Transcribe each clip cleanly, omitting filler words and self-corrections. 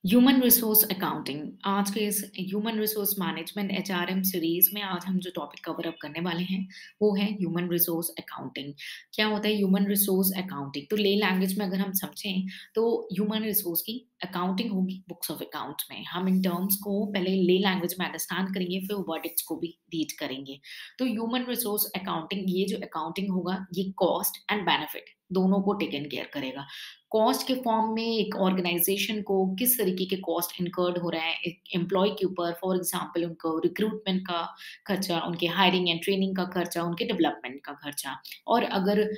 Human resource accounting आज के इस human resource management HRM series में आज हम जो टॉपिक कवर अप करने वाले हैं वो है ह्यूमन रिसोर्स अकाउंटिंग। क्या होता है ह्यूमन रिसोर्स अकाउंटिंग? तो ले लैंग्वेज में अगर हम समझें तो ह्यूमन रिसोर्स की अकाउंटिंग होगी बुक्स ऑफ अकाउंट्स में। हम इन टर्म्स को पहले ले लैंग्वेज में अंडरस्टैंड करेंगे, फिर वर्डिक्स को भी रीड करेंगे। तो ह्यूमन रिसोर्स अकाउंटिंग, ये जो अकाउंटिंग होगा ये कॉस्ट एंड बेनिफिट दोनों को टेकन केयर करेगा। कॉस्ट के फॉर्म में एक ऑर्गेनाइजेशन को किस तरीके के कॉस्ट इनकर्ड हो रहा है एक एम्प्लॉय के ऊपर, फॉर एग्जांपल उनको रिक्रूटमेंट का खर्चा, उनके हायरिंग एंड ट्रेनिंग का खर्चा, उनके डेवलपमेंट का खर्चा। और अगर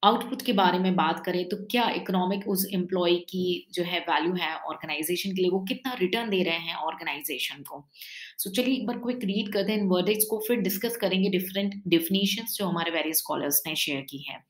आउटपुट के बारे में बात करें तो क्या इकोनॉमिक उस एम्प्लॉय की जो है वैल्यू है ऑर्गेनाइजेशन के लिए, वो कितना रिटर्न दे रहे हैं ऑर्गेनाइजेशन को। सो चलिए एक बार क्विक रीड करते हैं इन वर्डिक्स को, फिर डिस्कस करेंगे डिफरेंट डेफिनेशंस जो हमारे वेरियस स्कॉलर्स ने शेयर की है।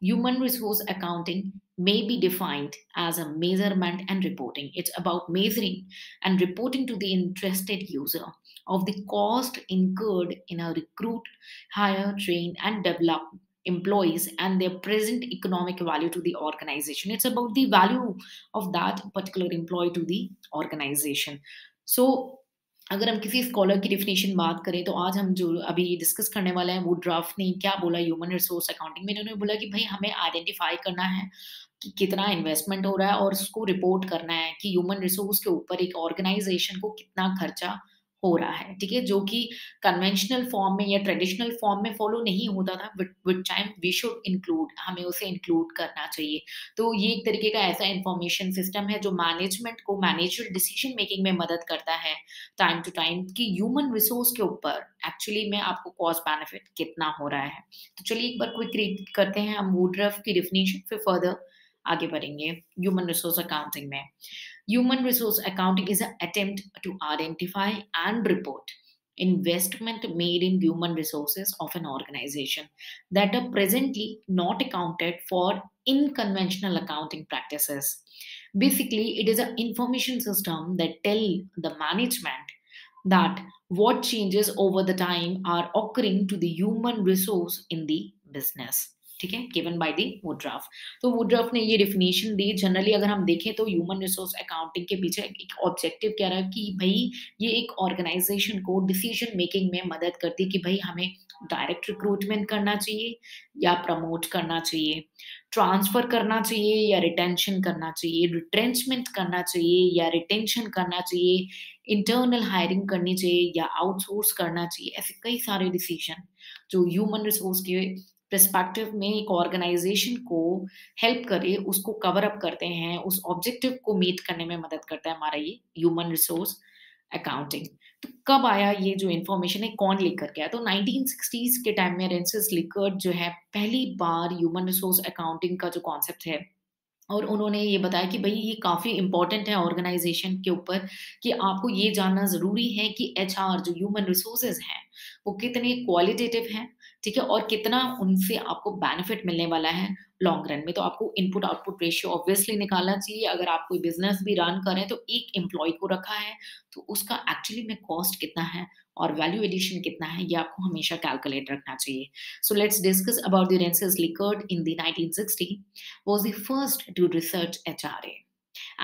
Human resource accounting may be defined as a measurement and reporting. It's about measuring and reporting to the interested user of the cost incurred in a recruit, hire, train, and develop employees and their present economic value to the organization. It's about the value of that particular employee to the organization. So अगर हम किसी scholar की definition बात करें तो आज हम जो अभी डिस्कस करने वाले हैं वुडराफ ने क्या बोला ह्यूमन रिसोर्स अकाउंटिंग में। इन्होंने बोला कि भाई हमें आइडेंटिफाई करना है कि कितना इन्वेस्टमेंट हो रहा है और उसको रिपोर्ट करना है कि ह्यूमन रिसोर्स के ऊपर एक ऑर्गेनाइजेशन को कितना खर्चा हो रहा है, ठीक है, जो कि कन्वेंशनल फॉर्म में या ट्रेडिशनल फॉर्म में फॉलो नहीं होता था। With time we should include, हमें उसे इंक्लूड करना चाहिए। तो ये एक तरीके का ऐसा इंफॉर्मेशन सिस्टम है जो मैनेजमेंट को मैनेजर डिसीजन मेकिंग में मदद करता है टाइम टू टाइम कि ह्यूमन रिसोर्स के ऊपर एक्चुअली में आपको कॉस्ट बेनिफिट कितना हो रहा है। तो चलिए एक बार क्विक रीड करते हैं हम वुडरफ की डेफिनेशन, फिर फर्दर आगे बढ़ेंगे ह्यूमन रिसोर्स अकाउंटिंग में। Human resource accounting is an attempt to identify and report investment made in human resources of an organization that are presently not accounted for in conventional accounting practices. Basically, it is an information system that tell the management that what changes over the time are occurring to the human resource in the business। ठीक है, given by the वुडराफ। तो वुडराफ ने ये definition दी। Generally अगर हम देखें तो human resource accounting के पीछे एक ऑब्जेक्टिव क्या रहा कि भाई ये एक ऑर्गेनाइजेशन को डिसीजन मेकिंग में मदद करती है कि भाई हमें डायरेक्ट रिक्रूटमेंट करना चाहिए या प्रमोट करना चाहिए, ट्रांसफर करना चाहिए या रिटेंशन करना चाहिए, रिट्रेंचमेंट करना चाहिए या रिटेंशन करना चाहिए, इंटरनल हायरिंग करनी चाहिए या आउटसोर्स करना चाहिए। ऐसे कई सारे डिसीजन जो ह्यूमन रिसोर्स के पर्सपेक्टिव में एक ऑर्गेनाइजेशन को हेल्प करे, उसको कवर अप करते हैं, उस ऑब्जेक्टिव को मीट करने में मदद करता है हमारा ये ह्यूमन रिसोर्स अकाउंटिंग। तो कब आया ये जो इन्फॉर्मेशन है, कौन लेकर के आया? तो 1960s के टाइम में रेंसिस लिकर्ट जो है पहली बार ह्यूमन रिसोर्स अकाउंटिंग का जो कॉन्सेप्ट है और उन्होंने ये बताया कि भई ये काफ़ी इम्पोर्टेंट है ऑर्गेनाइज़ेशन के ऊपर कि आपको ये जानना ज़रूरी है कि एचआर जो ह्यूमन रिसोर्सेज़ हैं, वो कितने क्वालिटेटिव हैं, ठीक है? और कितना उनसे आपको बेनिफिट मिलने वाला है लॉन्ग रन में। तो आपको इनपुट-आउटपुट रेशियो ऑब्वियसली निकालना चाहिए। अगर आप कोई बिज़नेस भी रन कर रहे हैं, तो एक एम्प्लॉयी को रखा है, तो उसका एक्चुअली में कॉस्ट कितना है और वैल्यू एडिशन कितना है, ये आपको हमेशा कैलकुलेट रखना चाहिए। So let's discuss about the Rensis Likert in the 1960 was the first to research HRA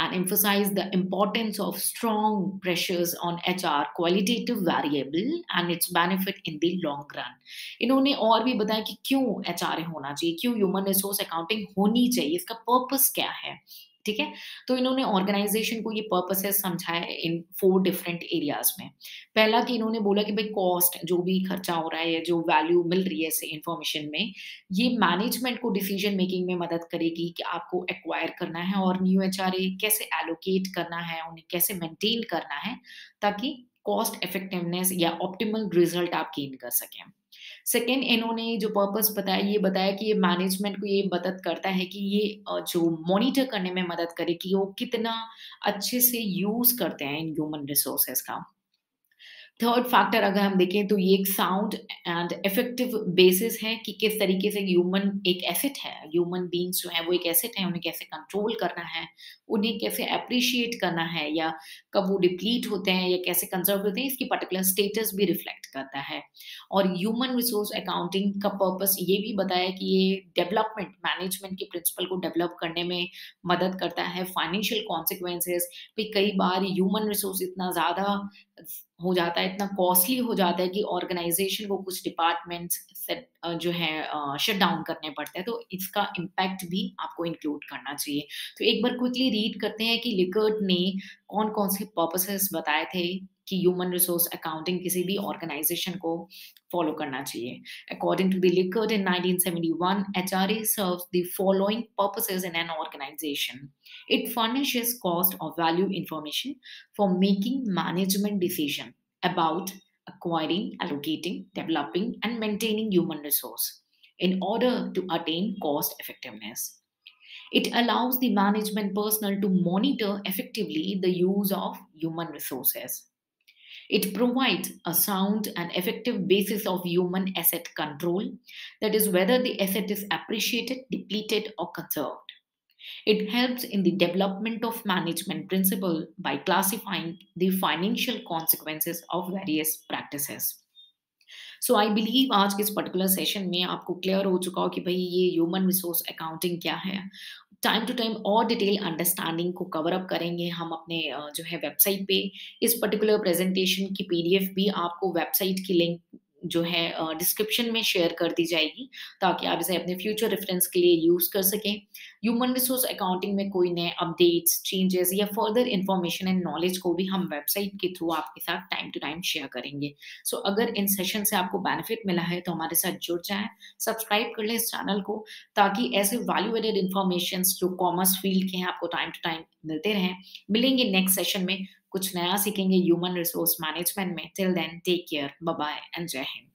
and emphasize the importance of strong pressures on HR qualitative variable and its benefit in the long run। इन्होंने और भी बताया कि क्यों HRA होना चाहिए, क्यों human resource accounting होनी चाहिए, इसका पर्पस क्या है, ठीक है? तो इन्होंने ऑर्गेनाइजेशन को ये पर्पसेस समझाए इन 4 डिफरेंट एरियाज में। पहला कि इन्होंने बोला कि भाई कॉस्ट जो भी खर्चा हो रहा है या जो वैल्यू मिल रही है इस इंफॉर्मेशन में, ये मैनेजमेंट को डिसीजन मेकिंग में मदद करेगी कि आपको एक्वायर करना है और न्यू एचआरए कैसे एलोकेट करना है, उन्हें कैसे मेंटेन करना है ताकि कॉस्ट इफेक्टिवनेस या ऑप्टिमल रिजल्ट आप गेन कर सकें। सेकेंड, इन्होंने जो पर्पस बताया ये बताया कि ये मैनेजमेंट को ये मदद करता है कि ये जो मॉनिटर करने में मदद करे कि वो कितना अच्छे से यूज करते हैं इन ह्यूमन रिसोर्सेज का। थर्ड फैक्टर अगर हम देखें तो ये एक साउंड एंड इफेक्टिव बेसिस है कि किस तरीके से ह्यूमन एक एसेट है, ह्यूमन बीइंग्स जो है वो एक एसेट है, उन्हें कैसे कंट्रोल करना है, उन्हें कैसे अप्रिशिएट करना है, या कब वो डिप्लीट होते हैं या कैसे कंजर्व होते हैं, इसकी पर्टिकुलर स्टेटस भी रिफ्लेक्ट करता है। और ह्यूमन रिसोर्स अकाउंटिंग का पर्पस ये भी बताया कि ये डेवलपमेंट मैनेजमेंट के प्रिंसिपल को डेवलप करने में मदद करता है। फाइनेंशियल कॉन्सिक्वेंसेस भी, कई बार ह्यूमन रिसोर्स इतना ज़्यादा हो जाता है, इतना कॉस्टली हो जाता है कि ऑर्गेनाइज़ेशन को कुछ डिपार्टमेंट्स जो है शट डाउन करने पड़ते हैं, तो इसका इम्पैक्ट भी आपको इंक्लूड करना चाहिए। तो एक बार क्विकली रीड करते हैं कि लिकर्ट ने कौन-कौन से पर्पसेस बताए थे कि ह्यूमन रिसोर्स अकाउंटिंग किसी भी ऑर्गेनाइज़ेशन को फॉलो करना चाहिए। According to the Lickert in 1971, HRA serves the following purposes in an organization. It furnishes cost or value information for making management decision about acquiring, allocating, developing, and maintaining human resource in order to attain cost effectiveness. It allows the management personnel to monitor effectively the use of human resources. It provides a sound and effective basis of human asset control, that is, whether the asset is appreciated, depleted, or conserved. It helps in the development of management principle by classifying the financial consequences of various practices. So I believe आज के इस particular session में आपको clear हो चुका हो कि भाई ये ह्यूमन रिसोर्स अकाउंटिंग क्या है। टाइम टू टाइम और डिटेल अंडरस्टैंडिंग को कवर अप करेंगे हम अपने जो है वेबसाइट पे। इस पर्टिकुलर प्रेजेंटेशन की पीडीएफ भी आपको वेबसाइट की लिंक जो है डिस्क्रिप्शन में शेयर कर दी जाएगी, ताकि आप इसे अपने फ्यूचर रेफरेंस के लिए यूज़ कर सकें। ह्यूमन रिसोर्स अकाउंटिंग में कोई नए अपडेट्स, चेंजेस या फर्दर इन्फॉर्मेशन एंड नॉलेज को भी हम वेबसाइट के थ्रू आपके साथ टाइम टू टाइम शेयर करेंगे। सो अगर इन सेशन से आपको बेनिफिट मिला है तो हमारे साथ जुड़ जाएँ, सब्सक्राइब कर लें इस चैनल को, ताकि ऐसे वैल्यू एडेड इन्फॉर्मेशंस जो कॉमर्स फील्ड के हैं आपको टाइम टू टाइम मिलते रहें। मिलेंगे नेक्स्ट सेशन में, कुछ नया सीखेंगे ह्यूमन रिसोर्स मैनेजमेंट में। Till then take care, bye bye and जय हिंद।